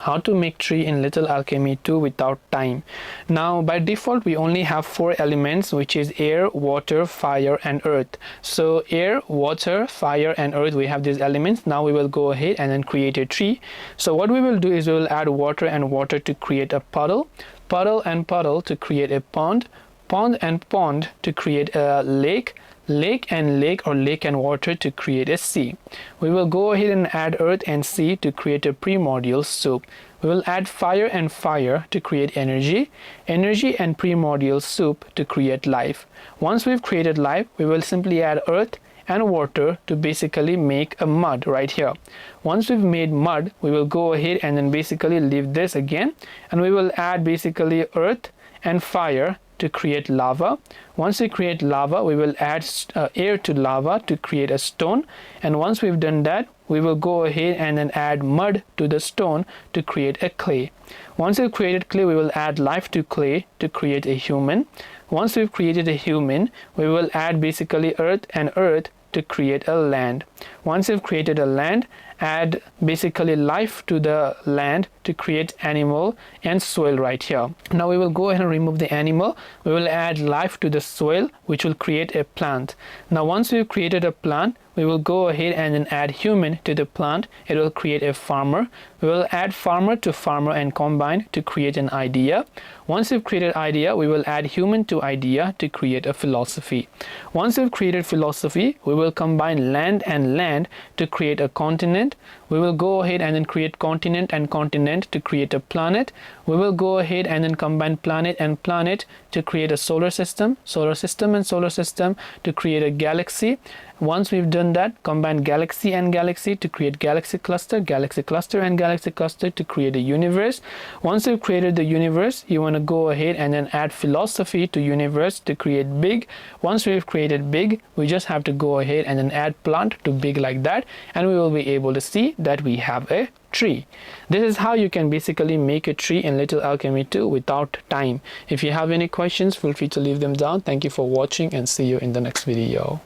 How to make tree in Little Alchemy 2 without time. Now by default we only have 4 elements, which is air, water, fire and earth. So air, water, fire and earth, we have these elements. Now we will go ahead and then create a tree. So what we will do is we will add water and water to create a puddle, puddle and puddle to create a pond, pond and pond to create a lake, lake and lake or lake and water to create a sea. We will go ahead and add earth and sea to create a primordial soup. We will add fire and fire to create energy, energy and primordial soup to create life. Once we've created life, we will simply add earth and water to basically make a mud right here. Once we've made mud, we will go ahead and then basically leave this again, and we will add basically earth and fire to create lava. Once we create lava, we will add air to lava to create a stone, and once we've done that, we will go ahead and then add mud to the stone to create a clay. Once we've created clay, we will add life to clay to create a human. Once we've created a human, we will add basically earth and earth to create a land. Once you've created a land, add basically life to the land to create animal and soil right here. Now we will go ahead and remove the animal. We will add life to the soil, which will create a plant. Now once we've created a plant, we will go ahead and then add human to the plant. It will create a farmer. We will add farmer to farmer and combine to create an idea. Once we've created idea, we will add human to idea to create a philosophy. Once we've created philosophy, we will combine land and land to create a continent. We will go ahead and then create continent and continent to create a planet. We will go ahead and then combine planet and planet to create a solar system, solar system and solar system to create a galaxy. Once we've done that, combine galaxy and galaxy to create galaxy cluster and galaxy cluster to create a universe. Once you've created the universe, you want to go ahead and then add philosophy to universe to create big. Once we've created big, we just have to go ahead and then add plant to big like that, and we will be able to see that we have a tree. This is how you can basically make a tree in Little Alchemy 2 without time. If you have any questions, feel free to leave them down. Thank you for watching and see you in the next video.